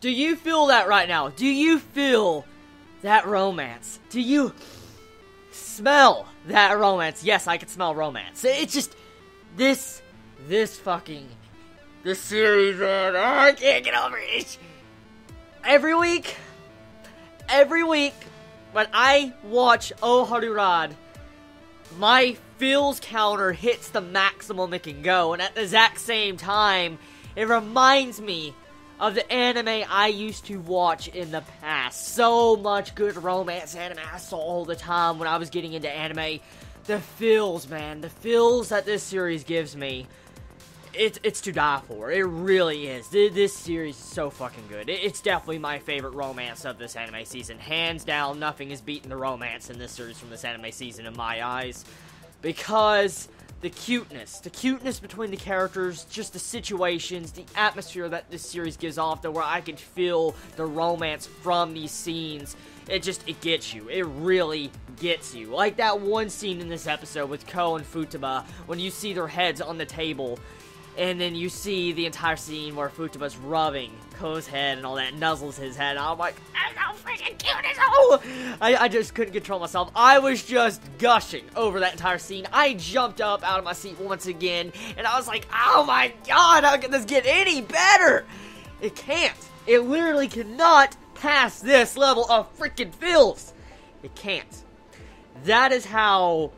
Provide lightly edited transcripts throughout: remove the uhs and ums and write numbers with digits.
Do you feel that right now? Do you feel that romance? Do you smell that romance? Yes, I can smell romance. It's just, this series, man, I can't get over it. Every week, when I watch Oh Haru, my feels counter hits the maximum it can go, and at the exact same time, it reminds me of the anime I used to watch in the past. So much good romance anime I saw all the time when I was getting into anime. The feels, man, the feels that this series gives me, it's to die for. It really is. This series is so fucking good. It's definitely my favorite romance of this anime season. Hands down, nothing has beaten the romance in this series from this anime season in my eyes. Because the cuteness between the characters, just the situations, the atmosphere that this series gives off, where I can feel the romance from these scenes. It gets you. It really gets you. Like that one scene in this episode with Ko and Futaba, when you see their heads on the table, and then you see the entire scene where Futaba's rubbing Ko's head and all that, nuzzles his head, and I'm like, I'm so freaking cute as hell! I just couldn't control myself. I was just gushing over that entire scene. I jumped up out of my seat once again, and I was like, oh my god, how can this get any better? It can't. It literally cannot pass this level of freaking feels. It can't. That is how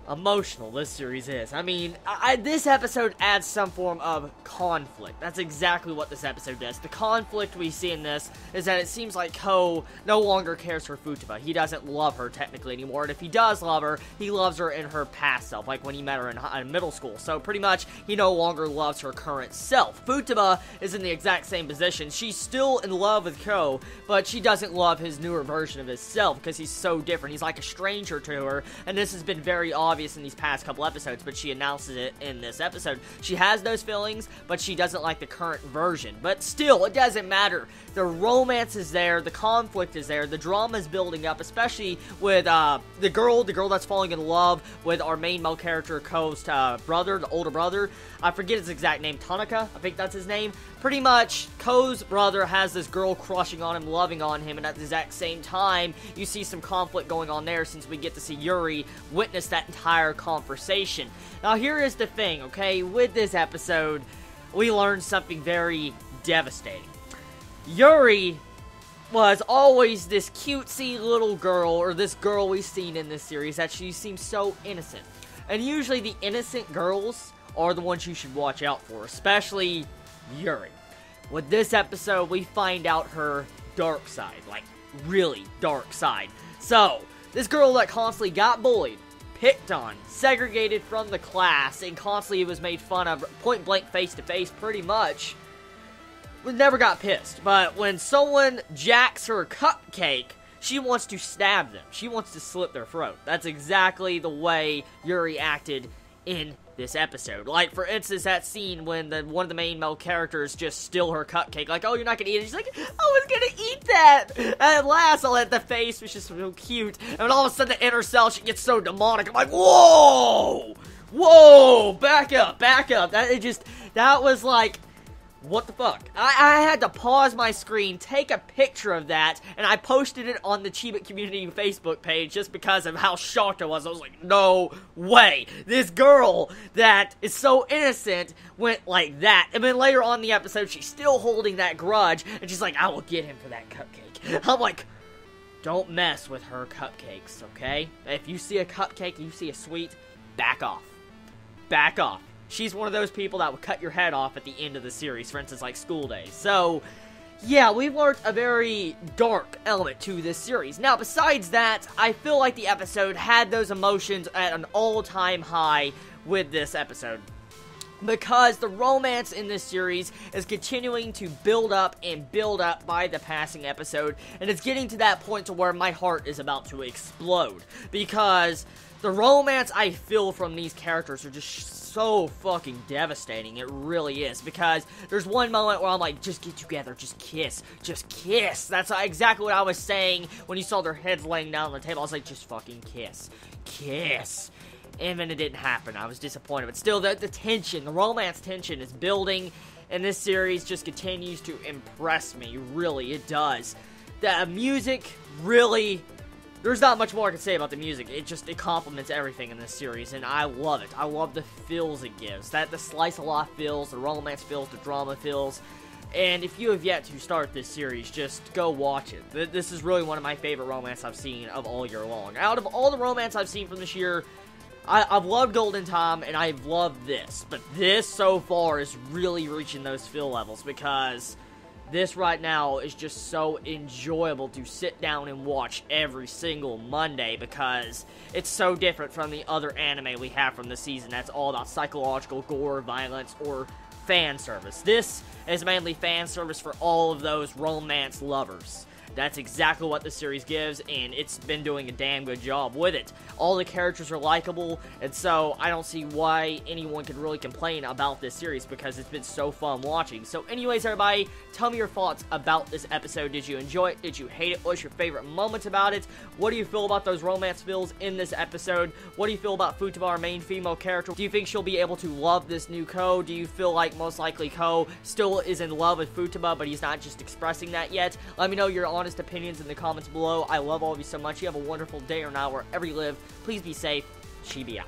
emotional this series is. I mean, this episode adds some form of conflict. That's exactly what this episode does. The conflict we see in this is that it seems like Ko no longer cares for Futaba. He doesn't love her technically anymore, and if he does love her, he loves her in her past self, like when he met her in middle school. So pretty much, he no longer loves her current self. Futaba is in the exact same position. She's still in love with Ko, but she doesn't love his newer version of himself because he's so different. He's like a stranger to her, and this has been very obvious in these past couple episodes, but she announces it in this episode. She has those feelings, but she doesn't like the current version. But still, it doesn't matter. The romance is there, the conflict is there, the drama is building up, especially with the girl that's falling in love with our main male character, Ko's brother, the older brother. I forget his exact name, Tanaka, I think that's his name. Pretty much, Ko's brother has this girl crushing on him, loving on him, and at the exact same time, you see some conflict going on there since we get to see Yuuri witness that entire conversation. Now, here is the thing, okay? With this episode, we learned something very devastating. Yuuri was always this cutesy little girl, or this girl we've seen in this series, that she seems so innocent. And usually the innocent girls are the ones you should watch out for, especially Yuuri. With this episode, we find out her dark side, like, really dark side. So, this girl that constantly got bullied, picked on, segregated from the class, and constantly was made fun of point blank face to face pretty much, never got pissed. But when someone jacks her cupcake, she wants to stab them. She wants to slit their throat. That's exactly the way Yuuri acted in this episode. Like, for instance, that scene when one of the main male characters just steal her cupcake. Like, oh, you're not gonna eat it. She's like, I was gonna eat that. And at last, I'll let the face, which is so cute. And then all of a sudden, the inner cell, she gets so demonic. I'm like, whoa! Whoa! Back up, back up. That was like, what the fuck? I had to pause my screen, take a picture of that, and I posted it on the Chibi community Facebook page just because of how shocked I was. I was like, no way. This girl that is so innocent went like that. And then later on in the episode, she's still holding that grudge, and she's like, I will get him for that cupcake. I'm like, don't mess with her cupcakes, okay? If you see a cupcake, you see a sweet, back off. Back off. She's one of those people that would cut your head off at the end of the series, for instance, like School Days. So, yeah, we've learned a very dark element to this series. Now, besides that, I feel like the episode had those emotions at an all-time high with this episode, because the romance in this series is continuing to build up and build up by the passing episode, and it's getting to that point to where my heart is about to explode, because the romance I feel from these characters are just so fucking devastating. It really is, because there's one moment where I'm like, just get together, just kiss, just kiss. That's exactly what I was saying when you saw their heads laying down on the table. I was like, just fucking kiss, kiss. And then it didn't happen. I was disappointed, but still, the tension, the romance tension is building, and this series just continues to impress me. Really, it does. The music, really, there's not much more I can say about the music. It complements everything in this series, and I love it. I love the feels it gives. The slice of life feels, the romance feels, the drama feels. And if you have yet to start this series, just go watch it. This is really one of my favorite romance I've seen of all year long. Out of all the romance I've seen from this year, I've loved Golden Time, and I've loved this. But this, so far, is really reaching those feel levels, because this right now is just so enjoyable to sit down and watch every single Monday, because it's so different from the other anime we have from the season that's all about psychological gore, violence, or fan service. This is mainly fan service for all of those romance lovers. That's exactly what the series gives, and it's been doing a damn good job with it. All the characters are likable, and so I don't see why anyone could really complain about this series, because it's been so fun watching. So anyways, everybody, tell me your thoughts about this episode. Did you enjoy it? Did you hate it? What's your favorite moments about it? What do you feel about those romance feels in this episode? What do you feel about Futaba, our main female character? Do you think she'll be able to love this new Ko? Do you feel like most likely Ko still is in love with Futaba, but he's not just expressing that yet? Let me know your honest opinions in the comments below. I love all of you so much. You have a wonderful day or night wherever you live. Please be safe. Chibi out.